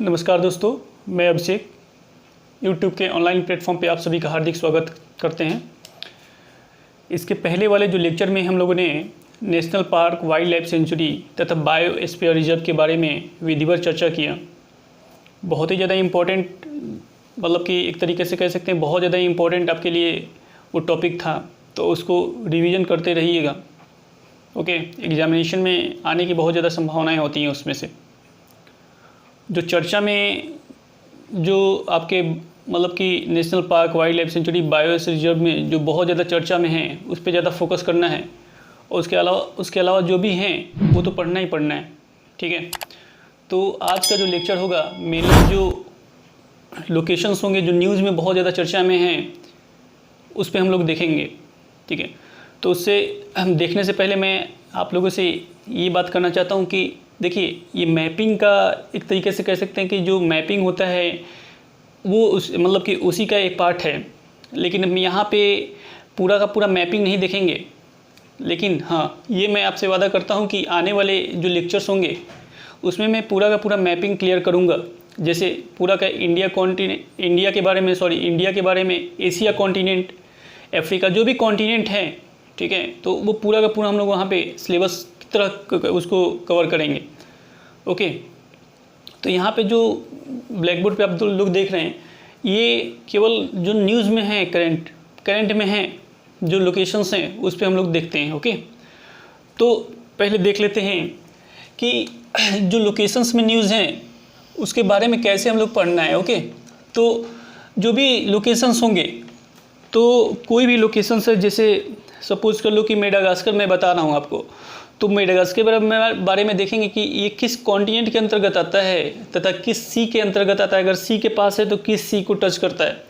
नमस्कार दोस्तों, मैं अभिषेक यूट्यूब के ऑनलाइन प्लेटफॉर्म पे आप सभी का हार्दिक स्वागत करते हैं। इसके पहले वाले जो लेक्चर में हम लोगों ने national park, wild life sanctuary तथा बायोस्फीयर रिजर्व के बारे में विधिवत चर्चा किया। बहुत ही ज़्यादा इम्पोर्टेंट, मतलब कि एक तरीके से कह सकते हैं बहुत ज़्यादा इम्पोर्टेंट आपके लिए वो टॉपिक था, तो उसको रिवीजन करते रहिएगा। ओके, एग्जामिनेशन में आने की बहुत ज़्यादा संभावनाएँ होती हैं। उसमें से जो चर्चा में जो आपके मतलब कि national park, wild life sanctuary, biosphere reserve में जो बहुत ज़्यादा चर्चा में है उस पर ज़्यादा फोकस करना है, और उसके अलावा जो भी हैं वो तो पढ़ना ही पढ़ना है। ठीक है, तो आज का जो लेक्चर होगा मेनली जो लोकेशंस होंगे जो न्यूज़ में बहुत ज़्यादा चर्चा में हैं उस पर हम लोग देखेंगे। ठीक है, तो उससे हम देखने से पहले मैं आप लोगों से ये बात करना चाहता हूँ कि देखिए, ये मैपिंग का एक तरीके से कह सकते हैं कि जो मैपिंग होता है वो मतलब कि उसी का एक पार्ट है, लेकिन हम यहाँ पे पूरा का पूरा मैपिंग नहीं देखेंगे। लेकिन हाँ, ये मैं आपसे वादा करता हूँ कि आने वाले जो लेक्चर्स होंगे उसमें मैं पूरा का पूरा मैपिंग क्लियर करूँगा। जैसे पूरा का इंडिया के बारे में, एशिया कॉन्टिनेंट, अफ्रीका, जो भी कॉन्टिनेंट है, ठीक है, तो वो पूरा का पूरा हम लोग वहाँ पे सिलेबस की तरह उसको कवर करेंगे। ओके, तो यहाँ पे जो ब्लैक बोर्ड पे आप लोग देख रहे हैं ये केवल जो न्यूज़ में है, करंट में है, जो लोकेशंस हैं उस पे हम लोग देखते हैं। ओके, तो पहले देख लेते हैं कि जो लोकेशंस में न्यूज़ हैं उसके बारे में कैसे हम लोग पढ़ना है। ओके, तो जो भी लोकेशंस होंगे, तो कोई भी लोकेशंस है, जैसे सपोज कर लो कि मेडागास्कर मैं बता रहा हूँ आपको, तो मेडागास्कर के बारे में देखेंगे कि ये किस कॉन्टिनेंट के अंतर्गत आता है तथा किस सी के अंतर्गत आता है। अगर सी के पास है तो किस सी को टच करता है।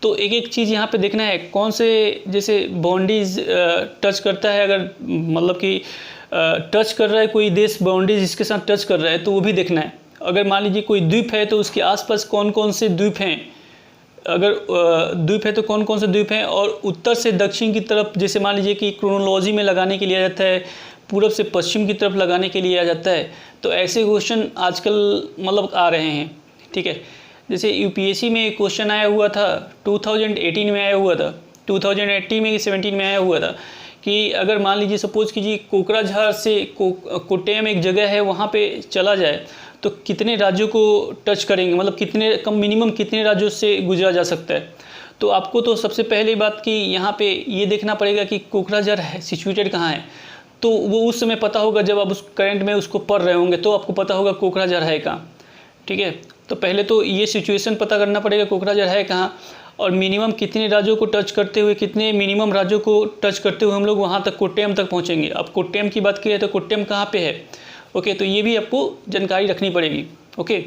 तो एक एक चीज़ यहाँ पे देखना है, कौन से जैसे बाउंड्रीज टच करता है। अगर मतलब कि टच कर रहा है कोई देश, बाउंड्रीज इसके साथ टच कर रहा है तो वो भी देखना है। अगर मान लीजिए कोई द्वीप है तो उसके आसपास कौन कौन से द्वीप हैं, अगर द्वीप है तो कौन कौन से द्वीप हैं, और उत्तर से दक्षिण की तरफ, जैसे मान लीजिए कि क्रोनोलॉजी में लगाने के लिए आ जाता है, पूरब से पश्चिम की तरफ लगाने के लिए आ जाता है। तो ऐसे क्वेश्चन आजकल मतलब आ रहे हैं। ठीक है, जैसे यूपीएससी में एक क्वेश्चन आया हुआ था, 2018 में आया हुआ था, 2018 में 17 में आया हुआ था कि अगर मान लीजिए सपोज कीजिए कोकराझार से कोट्टयम एक जगह है वहाँ पे चला जाए तो कितने राज्यों को टच करेंगे, मतलब कितने मिनिमम कितने राज्यों से गुजरा जा सकता है। तो आपको तो सबसे पहले बात कि यहाँ पे ये देखना पड़ेगा कि कोकराझार है सिचुएटेड कहाँ है। तो वो उस समय पता होगा जब आप उस करंट में उसको पढ़ रहे होंगे, तो आपको पता होगा कोकराझार है कहाँ। ठीक है, तो पहले तो ये सिचुएशन पता करना पड़ेगा कोकराझार है कहाँ, और मिनिमम कितने राज्यों को टच करते हुए, कितने मिनिमम राज्यों को टच करते हुए हम लोग वहाँ तक कोट्टयम तक पहुँचेंगे। अब कोट्टयम की बात की तो कोट्टयम कहाँ पे है। ओके, तो ये भी आपको जानकारी रखनी पड़ेगी। ओके,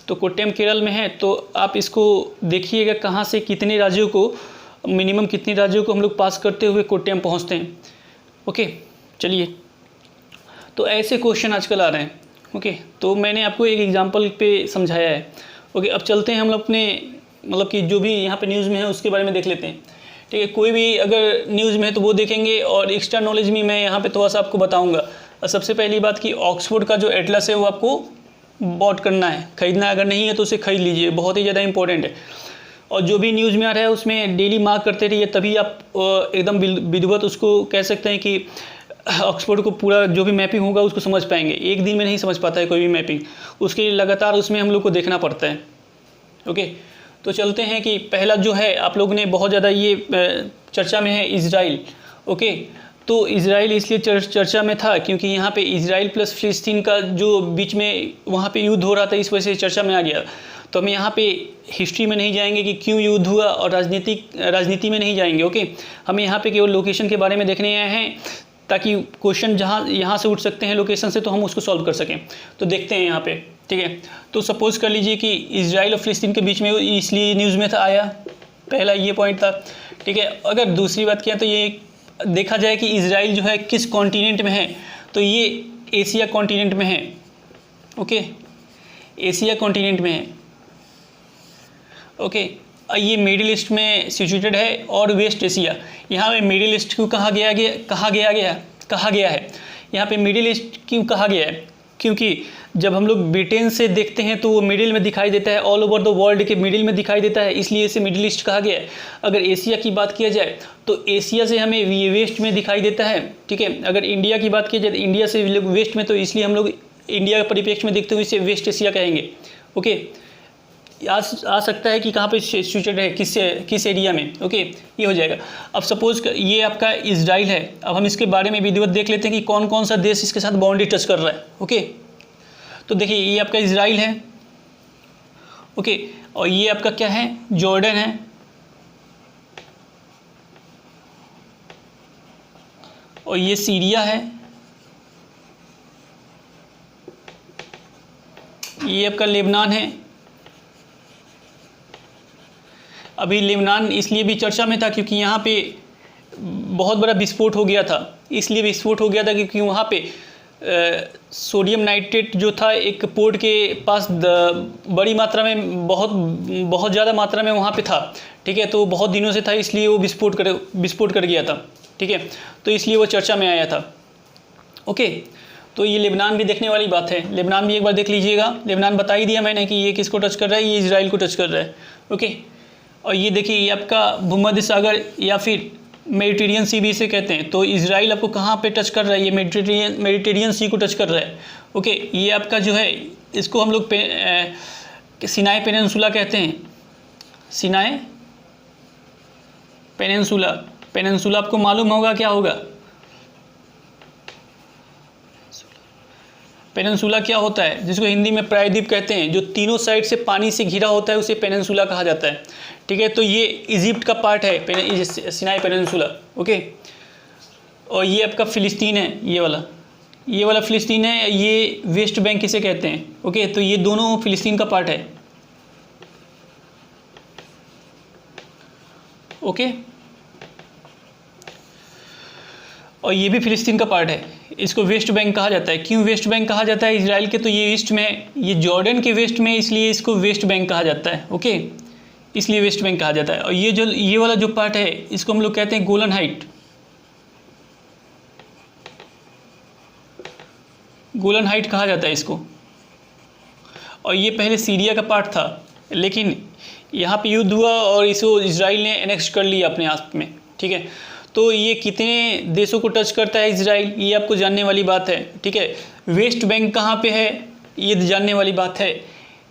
तो कोट्टयम केरल में है, तो आप इसको देखिएगा कहाँ से कितने राज्यों को, मिनिमम कितने राज्यों को हम लोग पास करते हुए कोट्टयम पहुँचते हैं। ओके, चलिए, तो ऐसे क्वेश्चन आजकल आ रहे हैं। ओके, तो मैंने आपको एक एग्जांपल पे समझाया है। ओके, अब चलते हैं हम लोग अपने मतलब कि जो भी यहाँ पे न्यूज़ में है उसके बारे में देख लेते हैं। ठीक है, कोई भी अगर न्यूज़ में है तो वो देखेंगे, और एक्स्ट्रा नॉलेज भी मैं यहाँ पे थोड़ा सा आपको बताऊँगा। सबसे पहली बात कि ऑक्सफोर्ड का जो एटलस है वो आपको बॉट करना है, खरीदना है। अगर नहीं है तो उसे खरीद लीजिए, बहुत ही ज़्यादा इंपॉर्टेंट है। और जो भी न्यूज़ में आ रहा है उसमें डेली मार्क करते रहिए, तभी आप एकदम विधिवत उसको कह सकते हैं कि ऑक्सफोर्ड को पूरा जो भी मैपिंग होगा उसको समझ पाएंगे। एक दिन में नहीं समझ पाता है कोई भी मैपिंग, उसके लिए लगातार उसमें हम लोग को देखना पड़ता है। ओके, तो चलते हैं कि पहला जो है आप लोगों ने बहुत ज़्यादा ये चर्चा में है इजराइल। ओके, तो इजराइल इसलिए चर्चा में था क्योंकि यहाँ पे इजराइल प्लस फिलिस्तीन का जो बीच में वहाँ पे युद्ध हो रहा था, इस वजह से चर्चा में आ गया। तो हम यहाँ पे हिस्ट्री में नहीं जाएंगे कि क्यों युद्ध हुआ, और राजनीति में नहीं जाएंगे। ओके, हम यहाँ पे केवल लोकेशन के बारे में देखने आए हैं, ताकि क्वेश्चन यहाँ से उठ सकते हैं लोकेशन से, तो हम उसको सॉल्व कर सकें। तो देखते हैं यहाँ पे। ठीक है, तो सपोज कर लीजिए कि इजराइल और फिलिस्तीन के बीच में इसलिए न्यूज़ में था आया, पहला ये पॉइंट था। ठीक है, अगर दूसरी बात किया तो ये देखा जाए कि इजराइल जो है किस कॉन्टिनेंट में है, तो ये एशिया कॉन्टिनेंट में है। ओके, एशिया कॉन्टिनेंट में है। ओके, ये मिडिल ईस्ट में सिचुएटेड है, और वेस्ट एशिया, यहाँ पे मिडिल ईस्ट क्यों कहा गया है, यहाँ पे मिडिल ईस्ट क्यों कहा गया है, क्योंकि जब हम लोग ब्रिटेन से देखते हैं तो वो मिडिल में दिखाई देता है, ऑल ओवर द वर्ल्ड के मिडिल में दिखाई देता है, इसलिए इसे मिडिल ईस्ट कहा गया है। अगर एशिया की बात किया जाए तो एशिया से हमें वेस्ट में दिखाई देता है, ठीक है। अगर इंडिया की बात की जाए तो इंडिया से वेस्ट में, तो इसलिए हम लोग इंडिया के परिप्रेक्ष्य में देखते हुए इसे वेस्ट एशिया कहेंगे। ओके, आ सकता है कि कहाँ पे सिचुएटेड है, किस एरिया में। ओके, ये हो जाएगा। अब सपोज ये आपका इजराइल है। अब हम इसके बारे में विधिवत देख लेते हैं कि कौन कौन सा देश इसके साथ बाउंड्री टच कर रहा है। ओके, तो देखिए ये आपका इजराइल है। ओके, और ये आपका क्या है, जॉर्डन है। और ये सीरिया है। ये आपका लेबनान है। अभी लेबनान इसलिए भी चर्चा में था क्योंकि यहाँ पे बहुत बड़ा विस्फोट हो गया था। इसलिए विस्फोट हो गया था क्योंकि वहाँ पे सोडियम नाइट्रेट जो था एक पोर्ट के पास बड़ी मात्रा में, बहुत ज़्यादा मात्रा में वहाँ पे था, ठीक है। तो बहुत दिनों से था, इसलिए वो विस्फोट कर गया था, ठीक है। तो इसलिए वो चर्चा में आया था। ओके, तो ये लेबनान भी देखने वाली बात है। लेबनान भी एक बार देख लीजिएगा। लेबनान बता ही दिया मैंने कि ये किसको टच कर रहा है, ये इजराइल को टच कर रहा है। ओके, और ये देखिए ये आपका भूमध्य सागर या फिर मेडिटेरियन सी भी इसे कहते हैं। तो इजराइल आपको कहाँ पे टच कर रहा है, ये मेडिटेरियन सी को टच कर रहा है। ओके, ये आपका जो है इसको हम लोग सिनाई पेनिनसुला कहते हैं। सिनाई पेनिनसुला आपको मालूम होगा क्या होगा। पेनिनसुला क्या होता है, जिसको हिंदी में प्रायद्वीप कहते हैं, जो तीनों साइड से पानी से घिरा होता है, उसे पेनिनसुला कहा जाता है, ठीक है। तो ये इजिप्ट का पार्ट है सिनाई पेनिनसुला। ओके, और ये आपका फ़िलिस्तीन है, ये वाला फ़िलिस्तीन है, ये वेस्ट बैंक इसे कहते हैं। ओके, तो ये दोनों फ़िलिस्तीन का पार्ट है। ओके, और ये भी फ़िलिस्तीन का पार्ट है। इसको वेस्ट बैंक कहा जाता है। क्यों वेस्ट बैंक कहा जाता है इजराइल के, तो ये ईस्ट में, ये जॉर्डन के वेस्ट में, इसलिए इसको वेस्ट बैंक कहा जाता है। ओके, इसलिए वेस्ट बैंक कहा जाता है। और ये वाला जो पार्ट है इसको हम लोग कहते हैं गोलन हाइट। गोलन हाइट कहा जाता है इसको। और ये पहले सीरिया का पार्ट था, लेकिन यहाँ पे युद्ध हुआ और इसको इजराइल ने एनेक्स कर लिया अपने आप में, ठीक है। तो ये कितने देशों को टच करता है इजराइल, ये आपको जानने वाली बात है, ठीक है। वेस्ट बैंक कहाँ पे है, ये जानने वाली बात है।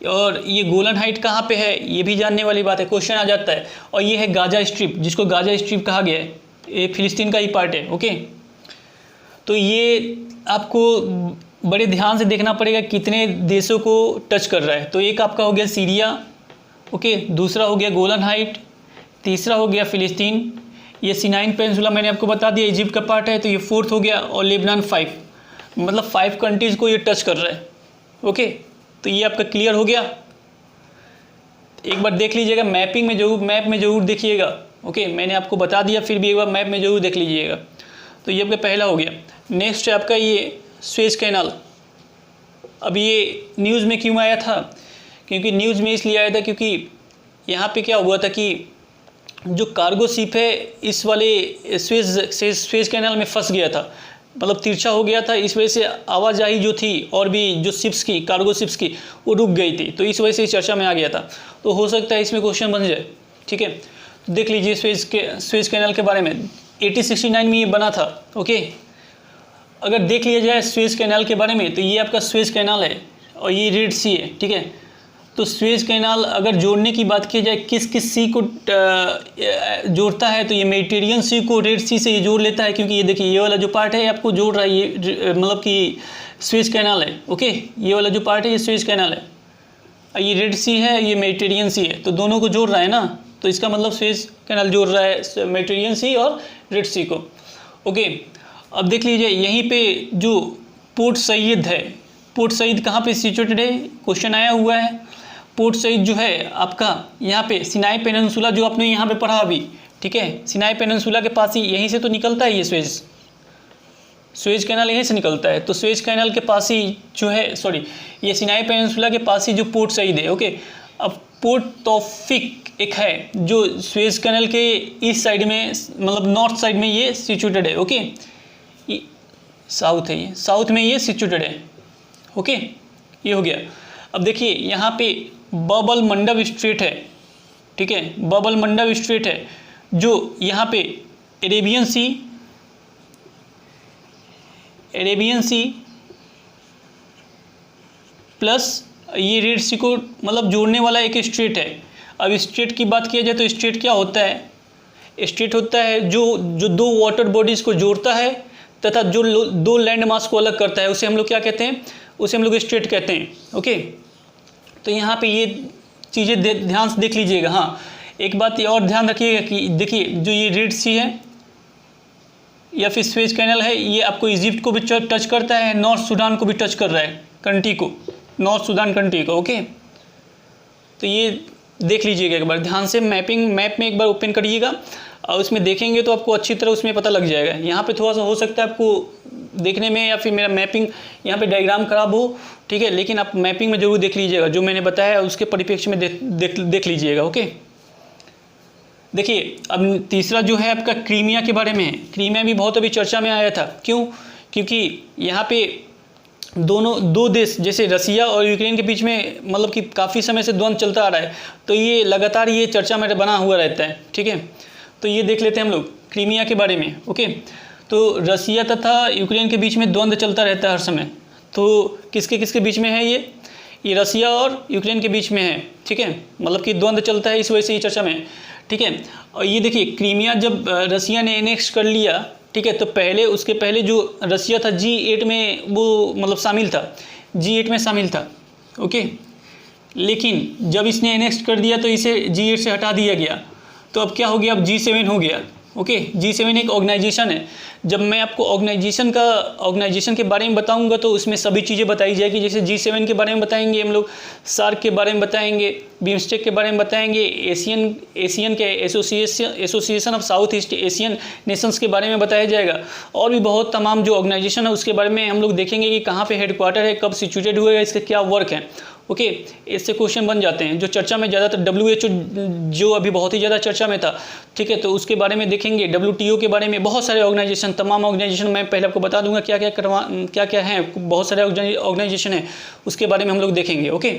और ये गोलन हाइट कहाँ पे है, ये भी जानने वाली बात है, क्वेश्चन आ जाता है। और ये है गाजा स्ट्रिप, जिसको गाजा स्ट्रिप कहा गया है, ये फिलिस्तीन का ही पार्ट है। ओके, तो ये आपको बड़े ध्यान से देखना पड़ेगा कितने देशों को टच कर रहा है। तो एक आपका हो गया सीरिया, ओके, दूसरा हो गया गोलन हाइट, तीसरा हो गया फ़िलिस्तीन, ये सिनाई पेनिनसुला मैंने आपको बता दिया इजिप्ट का पार्ट है, तो ये फोर्थ हो गया, और लेबनान 5, मतलब 5 कंट्रीज़ को ये टच कर रहा है। ओके, तो ये आपका क्लियर हो गया। एक बार देख लीजिएगा मैप में जरूर देखिएगा। ओके, मैंने आपको बता दिया, फिर भी एक बार मैप में जरूर देख लीजिएगा। तो ये आपका पहला हो गया। नेक्स्ट है आपका ये सुएज कैनाल। अब ये न्यूज़ में क्यों आया था, क्योंकि न्यूज़ में इसलिए आया था क्योंकि यहाँ पे क्या हुआ था कि जो कार्गो शिप है इस वाले सुएज कैनाल में फंस गया था, मतलब तिरछा हो गया था। इस वजह से आवाजाही जो थी और भी जो शिप्स की, कार्गो शिप्स की, वो रुक गई थी। तो इस वजह से चर्चा में आ गया था। तो हो सकता है इसमें क्वेश्चन बन जाए, ठीक है। तो देख लीजिए सुएज कैनाल के बारे में 1869 में ये बना था। ओके, अगर देख लिया जाए सुएज कैनाल के बारे में, तो ये आपका सुएज कैनाल है और ये रेड सी है, ठीक है। तो सुएज कैनाल अगर जोड़ने की बात की जाए किस सी को जोड़ता है, तो ये मेडिटेरियन सी को रेड सी से ये जोड़ लेता है, क्योंकि ये देखिए ये वाला जो पार्ट है आपको जोड़ रहा है, ये मतलब कि सुएज कैनाल है। ओके, ये वाला जो पार्ट है ये सुएज कैनाल है, ये रेड सी है, ये मेडिटेरियन सी है, तो दोनों को जोड़ रहा है ना। तो इसका मतलब सुएज कैनाल जोड़ रहा है मेडिटेरियन सी और रेड सी को। ओके, अब देख लीजिए यहीं पे जो पोर्ट सईद है, पोर्ट सईद कहाँ पे सिचुएटेड है, क्वेश्चन आया हुआ है। पोर्ट सईद जो है आपका यहाँ पे सिनाई पेनिनसुला, जो आपने यहाँ पे पढ़ा अभी, ठीक है, सिनाई पेनिनसुला के पास ही, यहीं से तो निकलता है ये सुएज कैनाल यहीं से निकलता है। तो सुएज कैनाल के पास ही जो है, सॉरी, ये सिनाई पेनिनसुला के पास ही जो पोर्ट सईद है। ओके, अब पोर्ट तौफीक एक है जो सुएज कैनाल के ईस्ट साइड में, मतलब नॉर्थ साइड में ये सिचुएटेड है। ओके, साउथ है, ये साउथ में ये सिचुएटेड है। ओके, ये हो गया। अब देखिए यहाँ पे बबल मंडप स्ट्रेट है, ठीक है, बबल मंडप स्ट्रेट है जो यहाँ पे अरेबियन सी प्लस ये रेड सी को मतलब जोड़ने वाला एक स्ट्रेट है। अब स्ट्रेट की बात किया जाए तो स्ट्रेट क्या होता है? स्ट्रेट होता है जो दो वाटर बॉडीज़ को जोड़ता है तथा जो दो लैंड मास को अलग करता है, उसे हम लोग क्या कहते हैं? उसे हम लोग स्ट्रेट कहते हैं। ओके, तो यहाँ पे ये चीज़ें ध्यान से देख लीजिएगा। हाँ, एक बात ये और ध्यान रखिएगा कि देखिए जो ये रेड सी है या फिर स्वेज कैनल है, ये आपको इजिप्ट को भी टच करता है, नॉर्थ सूडान को भी टच कर रहा है, कंट्री को, नॉर्थ सूडान कंट्री को। ओके, तो ये देख लीजिएगा एक बार ध्यान से, मैप में एक बार ओपन करिएगा और उसमें देखेंगे तो आपको अच्छी तरह उसमें पता लग जाएगा। यहाँ पे थोड़ा सा हो सकता है आपको देखने में या फिर मेरा मैपिंग यहाँ पे डायग्राम खराब हो, ठीक है, लेकिन आप मैपिंग में जरूर देख लीजिएगा, जो मैंने बताया उसके परिप्रेक्ष्य में देख लीजिएगा। ओके, देखिए अब तीसरा जो है आपका क्रीमिया के बारे में है। क्रीमिया भी बहुत अभी चर्चा में आया था। क्यों? क्योंकि यहाँ पे दो देश जैसे रसिया और यूक्रेन के बीच में मतलब कि काफ़ी समय से द्वंद्व चलता आ रहा है, तो ये लगातार ये चर्चा में बना हुआ रहता है। ठीक है, तो ये देख लेते हैं हम लोग क्रीमिया के बारे में। ओके, तो रसिया तथा यूक्रेन के बीच में द्वंद्व चलता रहता है हर समय। तो किसके बीच में है ये रसिया और यूक्रेन के बीच में है। ठीक है, मतलब कि द्वंद्व चलता है, इस वजह से ये चर्चा में है। ठीक है, और ये देखिए क्रीमिया जब रसिया ने एनेक्स कर लिया, ठीक है, तो उसके पहले जो रसिया था G8 में वो मतलब शामिल था, G8 में शामिल था। ओके, लेकिन जब इसने एनेक्स कर दिया तो इसे G8 से हटा दिया गया, तो अब क्या हो गया? अब G7 हो गया। ओके, G7 एक ऑर्गेनाइजेशन है। जब मैं आपको ऑर्गेनाइजेशन के बारे में बताऊंगा तो उसमें सभी चीज़ें बताई जाएगी। जैसे G7 के बारे में बताएंगे हम लोग, सार्क के बारे में बताएंगे, बिम्स्टेक के बारे में बताएंगे, एशियन के association of south east Asian Nations के बारे में बताया जाएगा, और भी बहुत तमाम जो ऑर्गेनाइजेशन है उसके बारे में हम लोग देखेंगे कि कहाँ पर हेडक्वार्टर है, कब सिचुएटेड हुआ है, इसके क्या वर्क है। ओके, इससे क्वेश्चन बन जाते हैं। जो चर्चा में ज़्यादातर WHO जो अभी बहुत ही ज़्यादा चर्चा में था, ठीक है, तो उसके बारे में देखेंगे। WTO के बारे में बहुत सारे ऑर्गेनाइजेशन, तमाम ऑर्गेनाइजेशन मैं पहले आपको बता दूंगा क्या क्या हैं, बहुत सारे ऑर्गेनाइजेशन हैं, उसके बारे में हम लोग देखेंगे। ओके,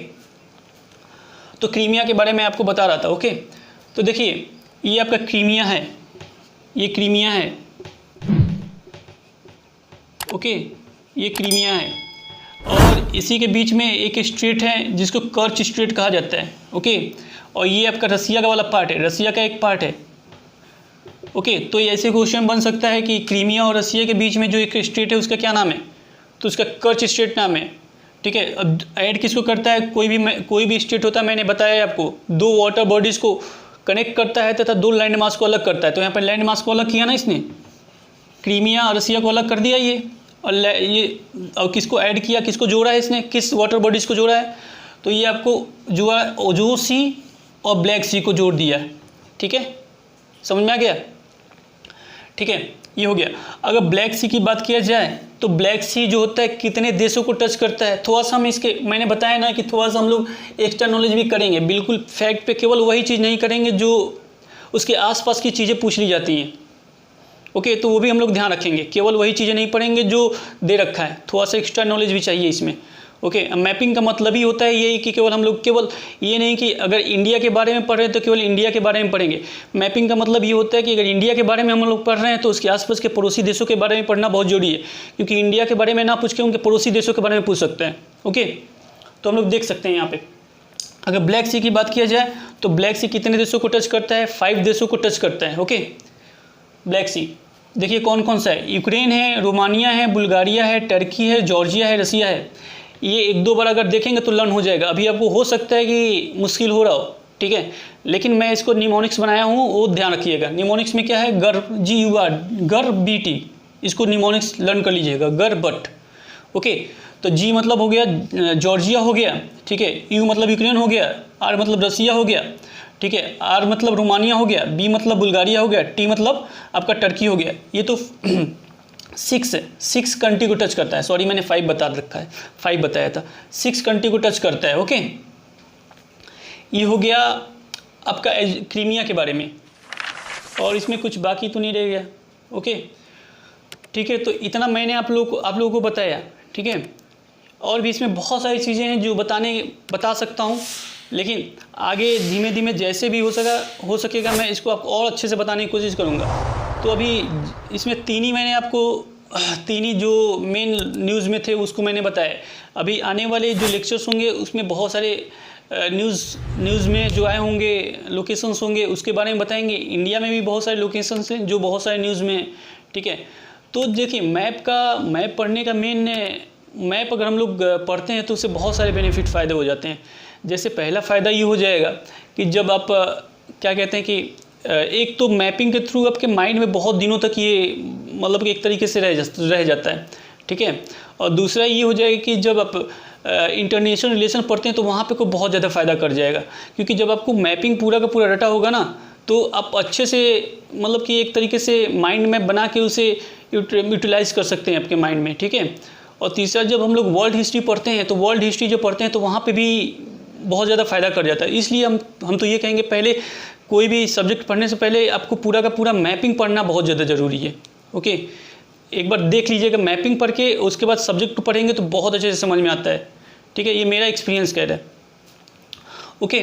तो क्रीमिया के बारे में आपको बता रहा था। ओके, तो देखिए ये आपका क्रीमिया है, ये क्रीमिया है। ओके, ये क्रीमिया है और इसी के बीच में एक स्ट्रेट है जिसको कर्च स्ट्रेट कहा जाता है। ओके, और ये आपका रसिया का वाला पार्ट है, रसिया का एक पार्ट है। ओके, तो ये ऐसे क्वेश्चन बन सकता है कि क्रीमिया और रसिया के बीच में जो एक स्ट्रेट है उसका क्या नाम है? तो उसका कर्च स्ट्रेट नाम है। ठीक है, अब ऐड किसको करता है? कोई भी स्ट्रेट होता है, मैंने बताया आपको, दो वाटर बॉडीज़ को कनेक्ट करता है तथा दो लैंड मास को अलग करता है। तो यहाँ पर लैंड मास को अलग किया ना इसने, क्रीमिया और रसिया को अलग कर दिया ये, और किसको ऐड किया, किसको जोड़ा है इसने, किस वाटर बॉडीज़ को जोड़ा है? तो ये आपको जोड़ा ओजोन सी और ब्लैक सी को जोड़ दिया है। ठीक है, समझ में आ गया? ठीक है, ये हो गया। अगर ब्लैक सी की बात किया जाए तो ब्लैक सी जो होता है कितने देशों को टच करता है, थोड़ा सा हम इसके, मैंने बताया ना कि थोड़ा सा हम लोग एक्स्ट्रा नॉलेज भी करेंगे, बिल्कुल फैक्ट पे केवल वही चीज़ नहीं करेंगे जो उसके आसपास की चीज़ें पूछ ली जाती हैं। ओके, तो वो भी हम लोग ध्यान रखेंगे, केवल वही चीज़ें नहीं पढ़ेंगे जो दे रखा है, थोड़ा सा एक्स्ट्रा नॉलेज भी चाहिए इसमें। ओके, मैपिंग का मतलब ही होता है ये कि केवल हम लोग केवल ये नहीं कि अगर इंडिया के बारे में पढ़ रहे हैं तो केवल इंडिया के बारे में पढ़ेंगे। मैपिंग का मतलब ये होता है कि अगर इंडिया के बारे में हम लोग पढ़ रहे हैं तो उसके आसपास के पड़ोसी देशों के बारे में पढ़ना बहुत जरूरी है, क्योंकि इंडिया के बारे में ना पूछ के उनके पड़ोसी देशों के बारे में पूछ सकते हैं। ओके, तो हम लोग देख सकते हैं यहाँ पे अगर ब्लैक सी की बात किया जाए तो ब्लैक सी कितने देशों को टच करता है? 5 देशों को टच करता है। ओके, ब्लैक सी देखिए कौन कौन सा है, यूक्रेन है, रोमानिया है, बुल्गारिया है, टर्की है, जॉर्जिया है, रसिया है। ये एक दो बार अगर देखेंगे तो लर्न हो जाएगा। अभी आपको हो सकता है कि मुश्किल हो रहा हो, ठीक है, लेकिन मैं इसको निमोनिक्स बनाया हूँ, वो ध्यान रखिएगा। निमोनिक्स में क्या है? गर, GUR, गर BT, इसको निमोनिक्स लर्न कर लीजिएगा, गर बट। ओके, तो G मतलब हो गया जॉर्जिया हो गया, ठीक है, U मतलब यूक्रेन हो गया, R मतलब रसिया हो गया, ठीक है, R मतलब रोमानिया हो गया, B मतलब बुल्गारिया हो गया, T मतलब आपका टर्की हो गया। ये तो 6 कंट्री को टच करता है। सॉरी, मैंने 5 बता रखा है, 5 बताया था, 6 कंट्री को टच करता है। ओके, ये हो गया आपका क्रीमिया के बारे में, और इसमें कुछ बाकी तो नहीं रह गया। ओके, ठीक है, तो इतना मैंने आप लोगों को बताया। ठीक है, और भी इसमें बहुत सारी चीज़ें हैं जो बता सकता हूँ, लेकिन आगे धीमे धीमे जैसे भी हो सकेगा मैं इसको आपको और अच्छे से बताने की कोशिश करूँगा। तो अभी इसमें तीन ही जो मेन न्यूज़ में थे उसको मैंने बताया। अभी आने वाले जो लेक्चर्स होंगे उसमें बहुत सारे न्यूज़ में जो आए होंगे लोकेशंस होंगे उसके बारे में बताएंगे। इंडिया में भी बहुत सारे लोकेशंस हैं जो बहुत सारे न्यूज़ में, ठीक है। तो देखिए मैप पढ़ने का मैप अगर हम लोग पढ़ते हैं तो उससे बहुत सारे बेनिफिट फ़ायदे हो जाते हैं। जैसे पहला फ़ायदा ये हो जाएगा कि जब आप क्या कहते हैं कि एक तो मैपिंग के थ्रू आपके माइंड में बहुत दिनों तक ये मतलब कि एक तरीके से रह जाता है, ठीक है। और दूसरा ये हो जाएगा कि जब आप इंटरनेशनल रिलेशन पढ़ते हैं तो वहाँ पे को बहुत ज़्यादा फ़ायदा कर जाएगा, क्योंकि जब आपको मैपिंग पूरा का पूरा रटा होगा ना तो आप अच्छे से मतलब कि एक तरीके से माइंड मैप बना के उसे यूटिलाइज़ कर सकते हैं आपके माइंड में, ठीक है। और तीसरा जब हम लोग वर्ल्ड हिस्ट्री पढ़ते हैं तो वर्ल्ड हिस्ट्री जब पढ़ते हैं तो वहाँ पे भी बहुत ज़्यादा फ़ायदा कर जाता है। इसलिए हम तो ये कहेंगे पहले कोई भी सब्जेक्ट पढ़ने से पहले आपको पूरा का पूरा मैपिंग पढ़ना बहुत ज़्यादा ज़रूरी है। ओके, एक बार देख लीजिएगा मैपिंग पढ़ के, उसके बाद सब्जेक्ट पढ़ेंगे तो बहुत अच्छे से समझ में आता है, ठीक है। ये मेरा एक्सपीरियंस कह रहा है। ओके,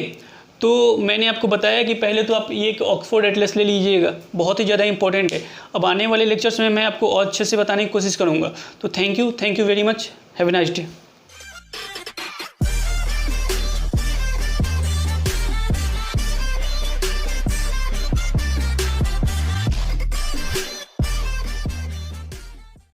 तो मैंने आपको बताया कि पहले तो आप ये एक ऑक्सफोर्ड एटलस ले लीजिएगा, बहुत ही ज़्यादा इंपॉर्टेंट है। अब आने वाले लेक्चर्स में मैं आपको और अच्छे से बताने की कोशिश करूँगा। तो thank you very much, have a nice day.